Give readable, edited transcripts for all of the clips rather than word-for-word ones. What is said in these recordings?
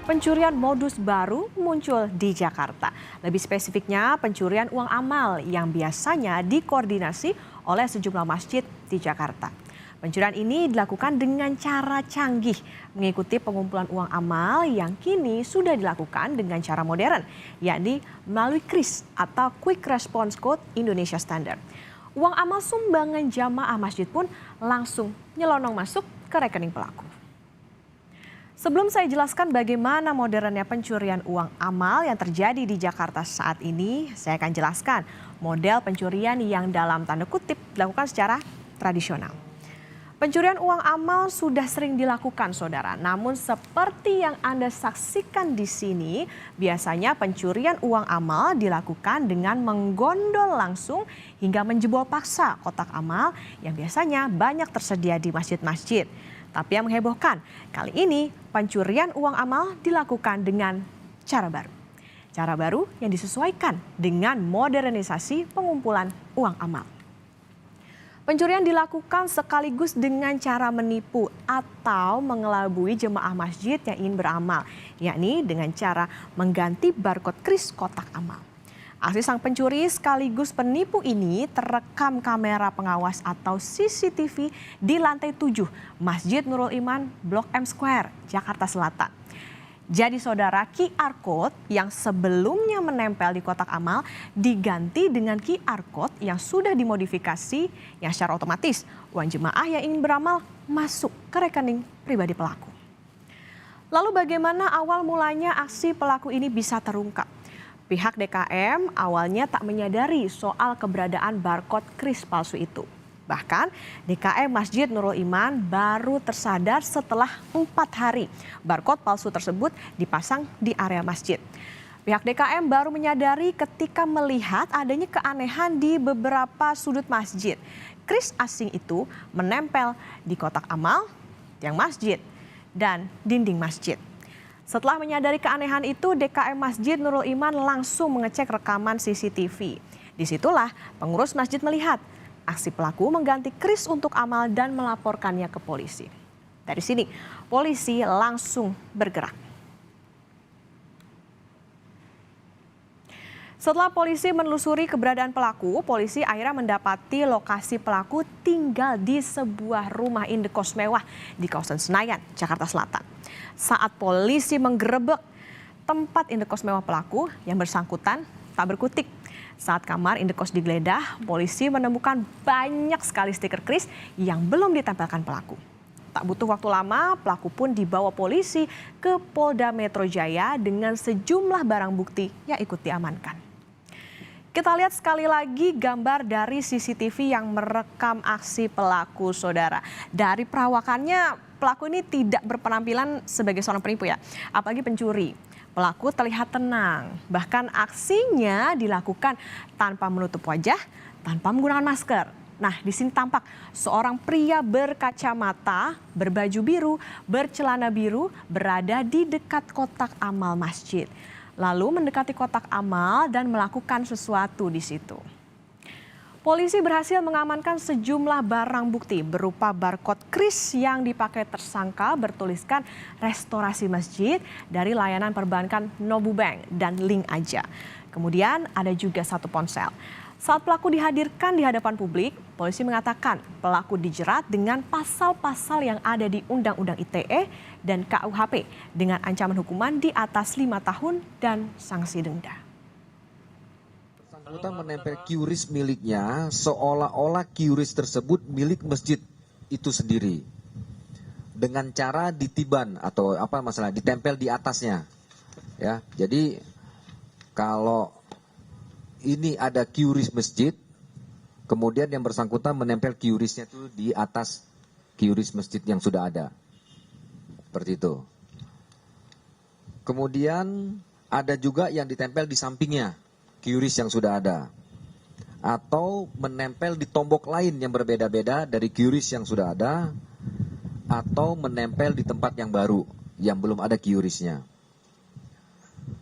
Pencurian modus baru muncul di Jakarta. Lebih spesifiknya, pencurian uang amal yang biasanya dikoordinasi oleh sejumlah masjid di Jakarta. Pencurian ini dilakukan dengan cara canggih, mengikuti pengumpulan uang amal yang kini sudah dilakukan dengan cara modern, yakni melalui KRIS atau Quick Response Code Indonesia Standard. Uang amal sumbangan jamaah masjid pun langsung nyelonong masuk ke rekening pelaku. Sebelum saya jelaskan bagaimana modernnya pencurian uang amal yang terjadi di Jakarta saat ini, saya akan jelaskan model pencurian yang dalam tanda kutip dilakukan secara tradisional. Pencurian uang amal sudah sering dilakukan, saudara. Namun seperti yang Anda saksikan di sini, biasanya pencurian uang amal dilakukan dengan menggondol langsung hingga menjebol paksa kotak amal yang biasanya banyak tersedia di masjid-masjid. Tapi yang menghebohkan, kali ini pencurian uang amal dilakukan dengan cara baru. Cara baru yang disesuaikan dengan modernisasi pengumpulan uang amal. Pencurian dilakukan sekaligus dengan cara menipu atau mengelabui jemaah masjid yang ingin beramal, yakni dengan cara mengganti barcode kris kotak amal. Aksi sang pencuri sekaligus penipu ini terekam kamera pengawas atau CCTV di lantai 7 Masjid Nurul Iman Blok M Square, Jakarta Selatan. Jadi saudara, QR Code yang sebelumnya menempel di kotak amal diganti dengan QR Code yang sudah dimodifikasi yang secara otomatis uang jemaah yang ingin beramal masuk ke rekening pribadi pelaku. Lalu bagaimana awal mulanya aksi pelaku ini bisa terungkap? Pihak DKM awalnya tak menyadari soal keberadaan barcode kris palsu itu. Bahkan DKM Masjid Nurul Iman baru tersadar setelah 4 hari barcode palsu tersebut dipasang di area masjid. Pihak DKM baru menyadari ketika melihat adanya keanehan di beberapa sudut masjid. Kris asing itu menempel di kotak amal, tiang masjid, dan dinding masjid. Setelah menyadari keanehan itu, DKM Masjid Nurul Iman langsung mengecek rekaman CCTV. Disitulah pengurus masjid melihat aksi pelaku mengganti kris untuk amal dan melaporkannya ke polisi. Dari sini, polisi langsung bergerak. Setelah polisi menelusuri keberadaan pelaku, polisi akhirnya mendapati lokasi pelaku tinggal di sebuah rumah indekos mewah di kawasan Senayan, Jakarta Selatan. Saat polisi menggerebek tempat indekos mewah pelaku, yang bersangkutan tak berkutik. Saat kamar indekos digeledah, polisi menemukan banyak sekali stiker kris yang belum ditempelkan pelaku. Tak butuh waktu lama, pelaku pun dibawa polisi ke Polda Metro Jaya dengan sejumlah barang bukti yang ikut diamankan. Kita lihat sekali lagi gambar dari CCTV yang merekam aksi pelaku, saudara. Dari perawakannya, pelaku ini tidak berpenampilan sebagai seorang penipu ya, apalagi pencuri. Pelaku terlihat tenang, bahkan aksinya dilakukan tanpa menutup wajah, tanpa menggunakan masker. Nah, di sini tampak seorang pria berkacamata, berbaju biru, bercelana biru, berada di dekat kotak amal masjid. Lalu mendekati kotak amal dan melakukan sesuatu di situ. Polisi berhasil mengamankan sejumlah barang bukti berupa barcode kris yang dipakai tersangka bertuliskan restorasi masjid dari layanan perbankan Nobu Bank dan Link Aja. Kemudian ada juga satu ponsel. Saat pelaku dihadirkan di hadapan publik, polisi mengatakan pelaku dijerat dengan pasal-pasal yang ada di Undang-Undang ITE dan KUHP dengan ancaman hukuman di atas 5 tahun dan sanksi denda. Bersangkutan menempel QRIS miliknya seolah-olah QRIS tersebut milik masjid itu sendiri. Dengan cara ditiban atau ditempel di atasnya. Ya, jadi kalau ini ada QRIS masjid, kemudian yang bersangkutan menempel QRIS-nya itu di atas QRIS masjid yang sudah ada. Seperti itu. Kemudian ada juga yang ditempel di sampingnya, QRIS yang sudah ada. Atau menempel di tombok lain yang berbeda-beda dari QRIS yang sudah ada, atau menempel di tempat yang baru, yang belum ada QRIS-nya.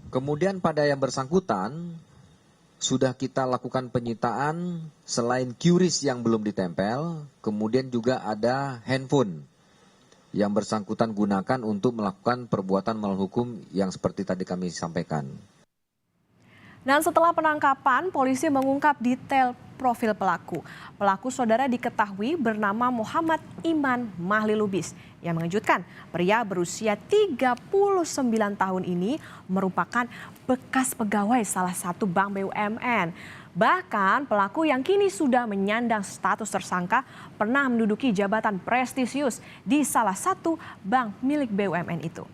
Kemudian pada yang bersangkutan, sudah kita lakukan penyitaan selain QRIS yang belum ditempel, kemudian juga ada handphone yang bersangkutan gunakan untuk melakukan perbuatan melawan hukum yang seperti tadi kami sampaikan. Dan setelah penangkapan, polisi mengungkap detail profil pelaku. Pelaku saudara diketahui bernama Muhammad Iman Mahlilubis. Yang mengejutkan, pria berusia 39 tahun ini merupakan bekas pegawai salah satu bank BUMN. Bahkan pelaku yang kini sudah menyandang status tersangka pernah menduduki jabatan prestisius di salah satu bank milik BUMN itu.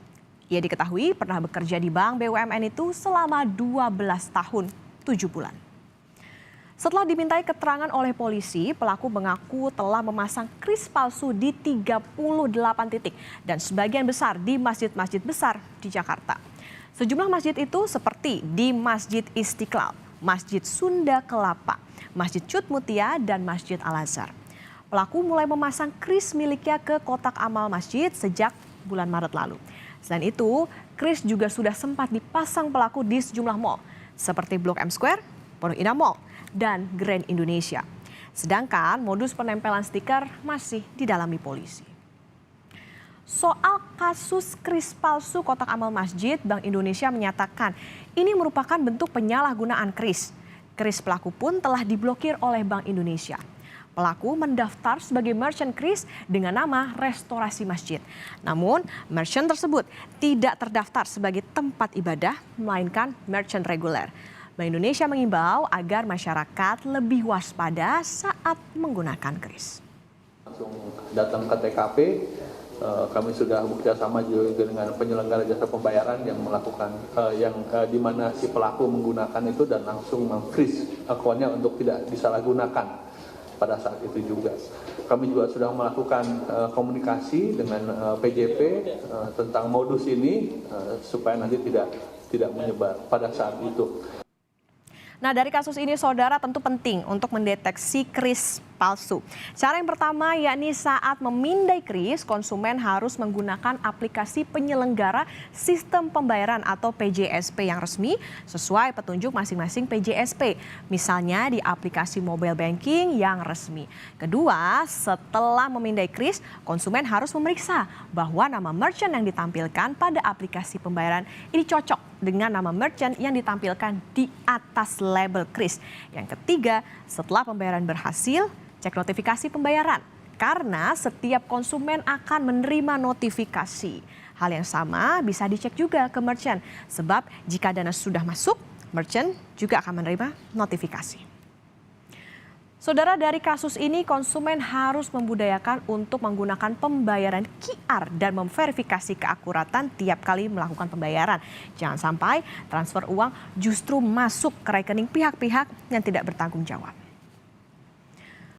Ia diketahui pernah bekerja di bank BUMN itu selama 12 tahun 7 bulan. Setelah dimintai keterangan oleh polisi, pelaku mengaku telah memasang kris palsu di 38 titik dan sebagian besar di masjid-masjid besar di Jakarta. Sejumlah masjid itu seperti di Masjid Istiqlal, Masjid Sunda Kelapa, Masjid Cut Mutia, dan Masjid Al-Azhar. Pelaku mulai memasang kris miliknya ke kotak amal masjid sejak bulan Maret lalu. Selain itu, kris juga sudah sempat dipasang pelaku di sejumlah mal seperti Blok M Square, Pondok Indah Mall, dan Grand Indonesia. Sedangkan modus penempelan stiker masih didalami polisi. Soal kasus kris palsu kotak amal masjid, Bank Indonesia menyatakan ini merupakan bentuk penyalahgunaan kris. Kris pelaku pun telah diblokir oleh Bank Indonesia. Pelaku mendaftar sebagai merchant kris dengan nama restorasi masjid. Namun, merchant tersebut tidak terdaftar sebagai tempat ibadah, melainkan merchant reguler. Bank Indonesia mengimbau agar masyarakat lebih waspada saat menggunakan kris. Langsung datang ke TKP, kami sudah bekerjasama juga dengan penyelenggara jasa pembayaran yang melakukan di mana si pelaku menggunakan itu dan langsung meng-freeze akunnya untuk tidak disalahgunakan. Pada saat itu juga kami juga sudah melakukan komunikasi dengan PJP tentang modus ini supaya nanti tidak menyebar pada saat itu. Nah, dari kasus ini saudara tentu penting untuk mendeteksi kris palsu. Cara yang pertama yakni saat memindai kris, konsumen harus menggunakan aplikasi penyelenggara sistem pembayaran atau PJSP yang resmi sesuai petunjuk masing-masing PJSP. Misalnya di aplikasi mobile banking yang resmi. Kedua, setelah memindai kris, konsumen harus memeriksa bahwa nama merchant yang ditampilkan pada aplikasi pembayaran ini cocok dengan nama merchant yang ditampilkan di atas label kris. Yang ketiga, setelah pembayaran berhasil, cek notifikasi pembayaran. Karena setiap konsumen akan menerima notifikasi. Hal yang sama bisa dicek juga ke merchant. Sebab jika dana sudah masuk, merchant juga akan menerima notifikasi. Saudara, dari kasus ini konsumen harus membudayakan untuk menggunakan pembayaran QR dan memverifikasi keakuratan tiap kali melakukan pembayaran. Jangan sampai transfer uang justru masuk ke rekening pihak-pihak yang tidak bertanggung jawab.